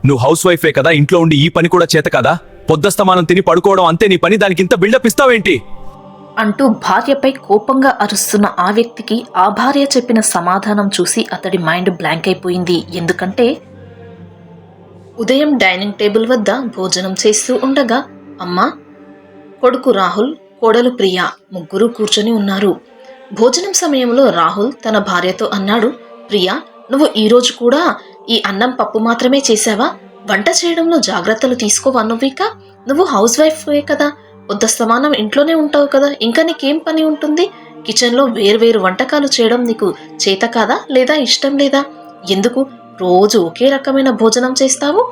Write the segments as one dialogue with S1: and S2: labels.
S1: నువ్వు హౌస్ వైఫే కదా, ఇంట్లో ఉండి ఈ పని కూడా చేత కదా? పొద్దస్తమానం తిని పడుకోవడం అంతే నీ పని, దానికి ఇంత బిల్డప్ ఇస్తావేంటి?
S2: అంటూ భార్యపై కోపంగా అరుస్తున్న ఆ వ్యక్తికి ఆ భార్య చెప్పిన సమాధానం చూసి అతడి మైండ్ బ్లాంక్ అయిపోయింది. ఎందుకంటే ఉదయం డైనింగ్ టేబుల్ వద్ద భోజనం చేస్తూ ఉండగా అమ్మ, కొడుకు రాహుల్, కోడలు ప్రియ ముగ్గురు కూర్చొని ఉన్నారు. భోజనం సమయంలో రాహుల్ తన భార్యతో అన్నాడు, ప్రియా, నువ్వు ఈరోజు కూడా ఈ అన్నం పప్పు మాత్రమే చేశావా? వంట చేయడంలో జాగ్రత్తలు తీసుకోవా? నువ్వు హౌస్ వైఫే కదా, పొద్దస్తమానం ఇంట్లోనే ఉంటావు కదా, ఇంకా నీకేం పని ఉంటుంది? కిచెన్లో వేర్వేరు వంటకాలు చేయడం నీకు చేత కాదా, లేదా ఇష్టం లేదా? ఎందుకు రోజు ఒకే రకమైన భోజనం చేస్తావు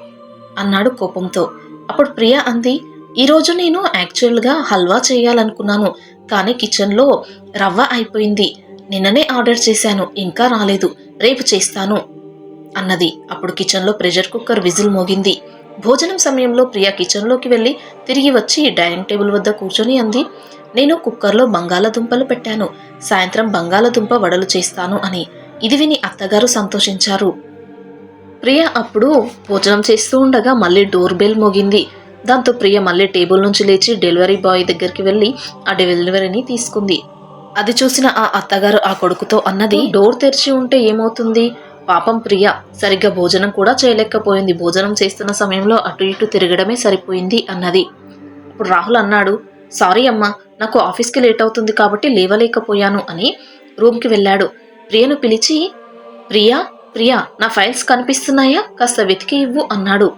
S2: అన్నాడు కోపంతో. అప్పుడు ప్రియ అంది, ఈరోజు నేను యాక్చువల్గా హల్వా చేయాలనుకున్నాను, కానీ కిచెన్లో రవ్వ అయిపోయింది. నిన్ననే ఆర్డర్ చేశాను, ఇంకా రాలేదు, రేపు చేస్తాను అన్నది. అప్పుడు కిచెన్లో ప్రెషర్ కుక్కర్ విజిల్ మోగింది. భోజనం సమయంలో ప్రియ కిచెన్లోకి వెళ్ళి తిరిగి వచ్చి డైనింగ్ టేబుల్ వద్ద కూర్చొని అంది, నేను కుక్కర్లో బంగాళాదుంపలు పెట్టాను, సాయంత్రం బంగాళాదుంప వడలు చేస్తాను అని. ఇది విని అత్తగారు సంతోషించారు. ప్రియ అప్పుడు భోజనం చేస్తూ ఉండగా మళ్ళీ డోర్ బెల్ మోగింది. దాంతో ప్రియ మళ్ళీ టేబుల్ నుంచి లేచి డెలివరీ బాయ్ దగ్గరికి వెళ్ళి ఆ డెలివరీని తీసుకుంది. అది చూసిన ఆ అత్తగారు ఆ కొడుకుతో అన్నది, డోర్ తెరిచి ఉంటే ఏమవుతుంది, పాపం ప్రియ సరిగ్గా భోజనం కూడా చేయలేకపోయింది, భోజనం చేస్తున్న సమయంలో అటు ఇటు తిరగడమే సరిపోయింది అన్నది. ఇప్పుడు రాహుల్ అన్నాడు, సారీ అమ్మా, నాకు ఆఫీస్కి లేట్ అవుతుంది కాబట్టి లేవలేకపోయాను అని రూమ్కి వెళ్ళాడు. ప్రియను పిలిచి, ప్రియా నా ఫైల్స్ కనిపిస్తున్నాయా, కాస్త వెతికి ఇవ్వు అన్నాడు.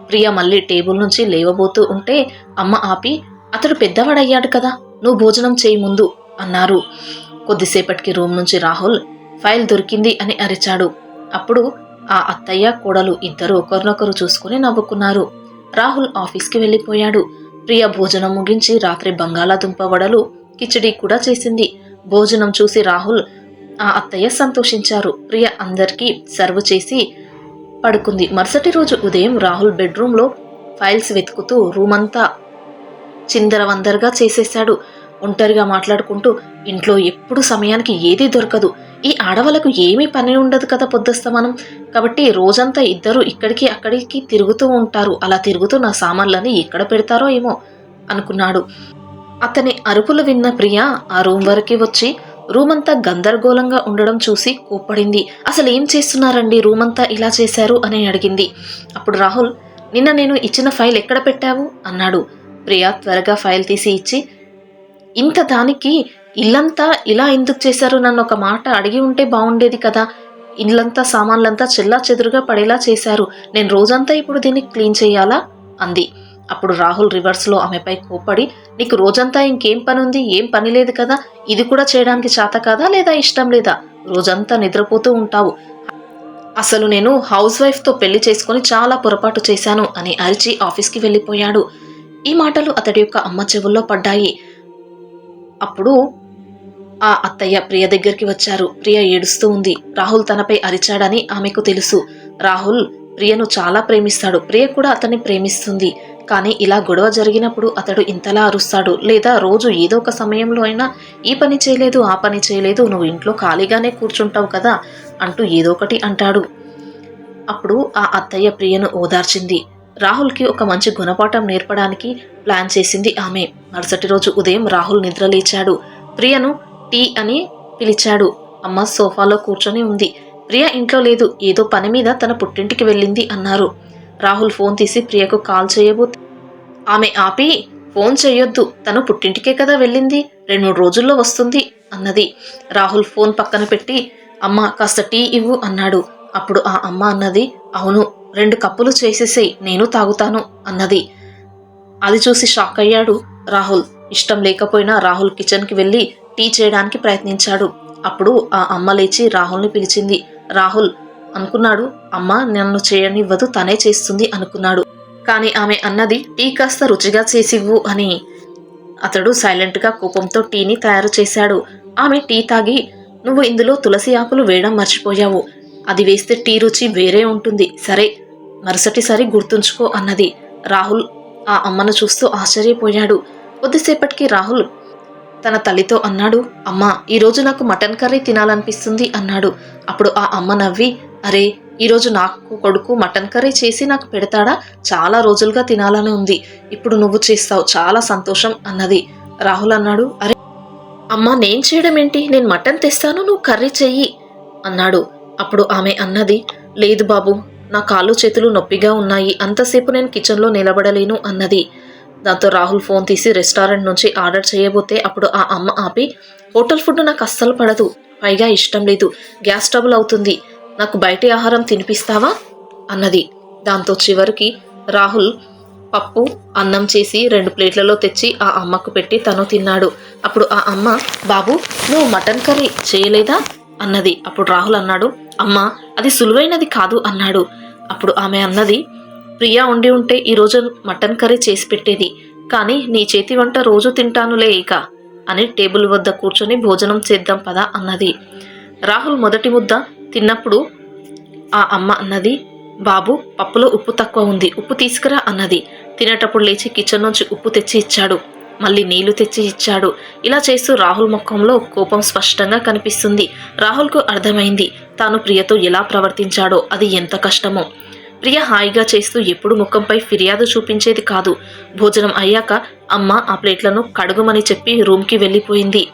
S2: ప్రియ మళ్ళీ టేబుల్ నుంచి లేవబోతూ ఉంటే అమ్మ ఆపి, అతడు పెద్దవాడయ్యాడు కదా, నువ్వు భోజనం చేయి ముందు అన్నారు. కొద్దిసేపటికి రూమ్ నుంచి రాహుల్ ఫైల్ దొరికింది అని అరిచాడు. అప్పుడు ఆ అత్తయ్య కోడలు ఇద్దరు ఒకరినొకరు చూసుకుని నవ్వుకున్నారు. రాహుల్ ఆఫీస్కి వెళ్ళిపోయాడు. ప్రియ భోజనం ముగించి రాత్రి బంగాళాదుంప వడలు, కిచడీ కూడా చేసింది. భోజనం చూసి రాహుల్ ఆ అత్తయ్య సంతోషించారు. ప్రియ అందరికీ సర్వ్ చేసి పడుకుంది. మరుసటి రోజు ఉదయం రాహుల్ బెడ్రూమ్లో ఫైల్స్ వెతుకుతూ రూమంతా చిందరవందరగా చేసేశాడు. ఒంటరిగా మాట్లాడుకుంటూ, ఇంట్లో ఎప్పుడు సమయానికి ఏదీ దొరకదు, ఈ ఆడవాళ్ళకు ఏమీ పని ఉండదు కదా పొద్దస్తమానం, కాబట్టి రోజంతా ఇద్దరు ఇక్కడికి అక్కడికి తిరుగుతూ ఉంటారు, అలా తిరుగుతూ నా సామాన్లని ఎక్కడ పెడతారో ఏమో అనుకున్నాడు. అతని అరుపులు విన్న ప్రియ ఆ రూమ్ వరకు వచ్చి రూమంతా గందరగోళంగా ఉండడం చూసి కోప్పడింది. అసలు ఏం చేస్తున్నారండి, రూమంతా ఇలా చేశారు అని అడిగింది. అప్పుడు రాహుల్, నిన్న నేను ఇచ్చిన ఫైల్ ఎక్కడ పెట్టావు అన్నాడు. ప్రియ త్వరగా ఫైల్ తీసి ఇచ్చి, ఇంత దానికి ఇల్లంతా ఇలా ఎందుకు చేశారు, నన్ను ఒక మాట అడిగి ఉంటే బాగుండేది కదా, ఇల్లంతా సామాన్లంతా చెల్లా చెదురుగా పడేలా చేశారు, నేను రోజంతా ఇప్పుడు దీన్ని క్లీన్ చేయాలా అంది. అప్పుడు రాహుల్ రివర్స్లో ఆమెపై కోపడి, నీకు రోజంతా ఇంకేం పని ఉంది, ఏం పని లేదు కదా, ఇది కూడా చేయడానికి చేత కాదా, లేదా ఇష్టం లేదా, రోజంతా నిద్రపోతూ ఉంటావు, అసలు నేను హౌస్ వైఫ్తో పెళ్లి చేసుకుని చాలా పొరపాటు చేశాను అని అరిచి ఆఫీస్కి వెళ్ళిపోయాడు. ఈ మాటలు అతడి యొక్క అమ్మ చెవుల్లో పడ్డాయి. అప్పుడు ఆ అత్తయ్య ప్రియ దగ్గరికి వచ్చారు. ప్రియ ఏడుస్తూ ఉంది. రాహుల్ తనపై అరిచాడని ఆమెకు తెలుసు. రాహుల్ ప్రియను చాలా ప్రేమిస్తాడు, ప్రియ కూడా అతన్ని ప్రేమిస్తుంది. కానీ ఇలా గొడవ జరిగినప్పుడు అతడు ఇంతలా అరుస్తాడు, లేదా రోజు ఏదో ఒక సమయంలో అయినా ఈ పని చేయలేదు, ఆ పని చేయలేదు, నువ్వు ఇంట్లో ఖాళీగానే కూర్చుంటావు కదా అంటూ ఏదో ఒకటి అంటాడు. అప్పుడు ఆ అత్తయ్య ప్రియను ఓదార్చింది. రాహుల్కి ఒక మంచి గుణపాఠం నేర్పడానికి ప్లాన్ చేసింది ఆమె. మరుసటి రోజు ఉదయం రాహుల్ నిద్రలేచాడు. ప్రియను టీ అని పిలిచాడు. అమ్మ సోఫాలో కూర్చొని ఉంది. ప్రియ ఇంట్లో లేదు, ఏదో పని మీద తన పుట్టింటికి వెళ్ళింది అన్నారు. రాహుల్ ఫోన్ తీసి ప్రియకు కాల్ చేయబోతే ఆమె ఆపి, ఫోన్ చెయ్యొద్దు, తను పుట్టింటికే కదా వెళ్ళింది, 2-3 రోజుల్లో వస్తుంది అన్నది. రాహుల్ ఫోన్ పక్కన పెట్టి, అమ్మ కాస్త టీ ఇవ్వు అన్నాడు. అప్పుడు ఆ అమ్మ అన్నది, అవును 2 కప్పులు చేసేసేయ్, నేను తాగుతాను అన్నది. అది చూసి షాక్ అయ్యాడు రాహుల్. ఇష్టం లేకపోయినా రాహుల్ కిచెన్కి వెళ్ళి టీ చేయడానికి ప్రయత్నించాడు. అప్పుడు ఆ అమ్మ లేచి రాహుల్ని పిలిచింది. రాహుల్ అనుకున్నాడు, అమ్మ నన్ను చేయనివ్వదు, తనే చేస్తుంది అనుకున్నాడు. కానీ ఆమె అన్నది, టీ కాస్త రుచిగా చేసివ్వు అని. అతడు సైలెంట్గా కోపంతో టీని తయారు చేశాడు. ఆమె టీ తాగి, నువ్వు ఇందులో తులసి ఆకులు వేయడం మర్చిపోయావు, అది వేస్తే టీ రుచి వేరే ఉంటుంది, సరే మరుసటిసారి గుర్తుంచుకో అన్నది. రాహుల్ ఆ అమ్మను చూస్తూ ఆశ్చర్యపోయాడు. కొద్దిసేపటికి రాహుల్ తన తల్లితో అన్నాడు, అమ్మా ఈరోజు నాకు మటన్ కర్రీ తినాలనిపిస్తుంది అన్నాడు. అప్పుడు ఆ అమ్మ నవ్వి, అరే ఈరోజు నాకు కొడుకు మటన్ కర్రీ చేసి నాకు పెడతాడా? చాలా రోజులుగా తినాలని ఉంది. ఇప్పుడు నువ్వు చేస్తావు, చాలా సంతోషం అన్నది. రాహుల్ అన్నాడు, అరే అమ్మా, నేను చేయడం ఏంటి? నేను మటన్ తెస్తాను, నువ్వు కర్రీ చెయ్యి అన్నాడు. అప్పుడు ఆమె అన్నది, లేదు బాబు, నా కాళ్ళు చేతులు నొప్పిగా ఉన్నాయి, అంతసేపు నేను కిచెన్లో నిలబడలేను అన్నది. దాంతో రాహుల్ ఫోన్ తీసి రెస్టారెంట్ నుంచి ఆర్డర్ చేయబోతే అప్పుడు ఆ అమ్మ ఆపి, హోటల్ ఫుడ్ నాకు అస్సలు పడదు, పైగా ఇష్టం లేదు, గ్యాస్ ట్రబుల్ అవుతుంది, నాకు బయటి ఆహారం తినిపిస్తావా అన్నది. దాంతో చివరికి రాహుల్ పప్పు అన్నం చేసి 2 ప్లేట్లలో తెచ్చి ఆ అమ్మకు పెట్టి తను తిన్నాడు. అప్పుడు ఆ అమ్మ, బాబు నువ్వు మటన్ కర్రీ చేయలేదా అన్నది. అప్పుడు రాహుల్ అన్నాడు, అమ్మా అది సులువైనది కాదు అన్నాడు. అప్పుడు ఆమె అన్నది, ప్రియా ఉండి ఉంటే ఈరోజు మటన్ కర్రీ చేసి పెట్టేది, కానీ నీ చేతి వంట రోజు తింటానులే ఇక అని టేబుల్ వద్ద కూర్చొని భోజనం చేద్దాం పదా అన్నది. రాహుల్ మొదటి ముద్ద తిన్నప్పుడు ఆ అమ్మ అన్నది, బాబు పప్పులో ఉప్పు తక్కువ ఉంది, ఉప్పు తీసుకురా అన్నది. తినేటప్పుడు లేచి కిచెన్ నుంచి ఉప్పు తెచ్చి ఇచ్చాడు, మళ్ళీ నీళ్లు తెచ్చి ఇచ్చాడు. ఇలా చేస్తూ రాహుల్ ముఖంలో కోపం స్పష్టంగా కనిపిస్తుంది. రాహుల్కు అర్థమైంది తాను ప్రియతో ఎలా ప్రవర్తించాడో, అది ఎంత కష్టమో. ప్రియ హాయిగా చేస్తూ ఎప్పుడు ముఖంపై ఫిర్యాదు చూపించేది కాదు. భోజనం అయ్యాక అమ్మ ఆ ప్లేట్లను కడుగుమని చెప్పి రూమ్కి వెళ్ళిపోయింది.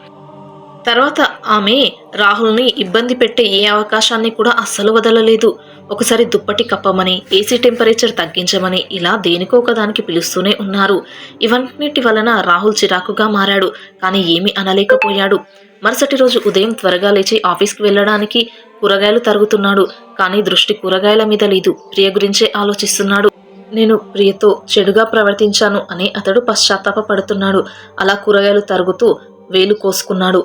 S2: తర్వాత ఆమె రాహుల్ని ఇబ్బంది పెట్టే ఏ అవకాశాన్ని కూడా అస్సలు వదలలేదు. ఒకసారి దుప్పటి కప్పమని, ఏసీ టెంపరేచర్ తగ్గించమని, ఇలా దేనికో ఒకదానికి పిలుస్తూనే ఉన్నారు. ఇవన్నిటి వలన రాహుల్ చిరాకుగా మారాడు, కానీ ఏమీ అనలేకపోయాడు. మరుసటి రోజు ఉదయం త్వరగా లేచి ఆఫీస్కి వెళ్ళడానికి కూరగాయలు తరుగుతున్నాడు. కానీ దృష్టి కూరగాయల మీద లేదు, ప్రియ గురించే ఆలోచిస్తున్నాడు. నేను ప్రియతో చెడుగా ప్రవర్తించాను అని అతడు పశ్చాత్తాపపడుతున్నాడు. అలా కూరగాయలు తరుగుతూ వేలు కోసుకున్నాడు.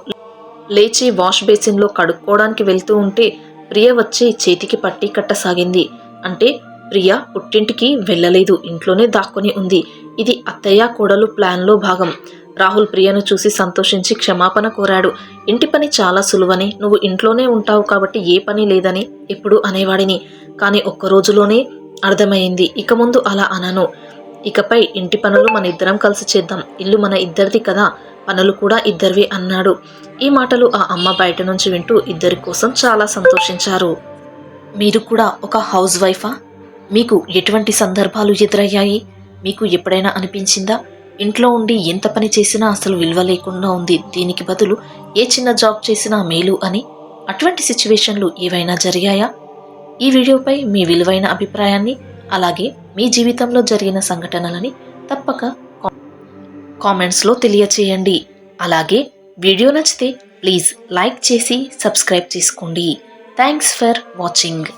S2: లేచి వాష్ బేసిన్లో కడుక్కోవడానికి వెళ్తూ ఉంటే ప్రియ వచ్చి చేతికి పట్టి కట్టసాగింది. అంటే ప్రియ పుట్టింటికి వెళ్ళలేదు, ఇంట్లోనే దాక్కుని ఉంది. ఇది అత్తయ్య కోడలు ప్లాన్లో భాగం. రాహుల్ ప్రియను చూసి సంతోషించి క్షమాపణ కోరాడు. ఇంటి పని చాలా సులువని, నువ్వు ఇంట్లోనే ఉంటావు కాబట్టి ఏ పని లేదని ఎప్పుడు అనేవాడిని, కానీ ఒక్క రోజులోనే అర్థమైంది, ఇక ముందు అలా అనను. ఇకపై ఇంటి పనులు మన ఇద్దరం కలిసి చేద్దాం, ఇల్లు మన ఇద్దరిది కదా, పనులు కూడా ఇద్దరివి అన్నాడు. ఈ మాటలు ఆ అమ్మ బయట నుంచి వింటూ ఇద్దరి కోసం చాలా సంతోషించారు. మీరు కూడా ఒక హౌస్ వైఫా? మీకు ఎటువంటి సందర్భాలు ఎదురయ్యాయి? మీకు ఎప్పుడైనా అనిపించిందా ఇంట్లో ఉండి ఎంత పని చేసినా అసలు విలువ లేకుండా ఉంది, దీనికి బదులు ఏ చిన్న జాబ్ చేసినా మేలు అని? అటువంటి సిచ్యువేషన్లు ఏవైనా జరిగాయా? ఈ వీడియోపై మీ విలువైన అభిప్రాయాన్ని, అలాగే మీ జీవితంలో జరిగిన సంఘటనలని తప్పక కామెంట్స్లో తెలియచేయండి. అలాగే వీడియో నచ్చితే ప్లీజ్ లైక్ చేసి సబ్స్క్రైబ్ చేసుకోండి. Thanks for watching.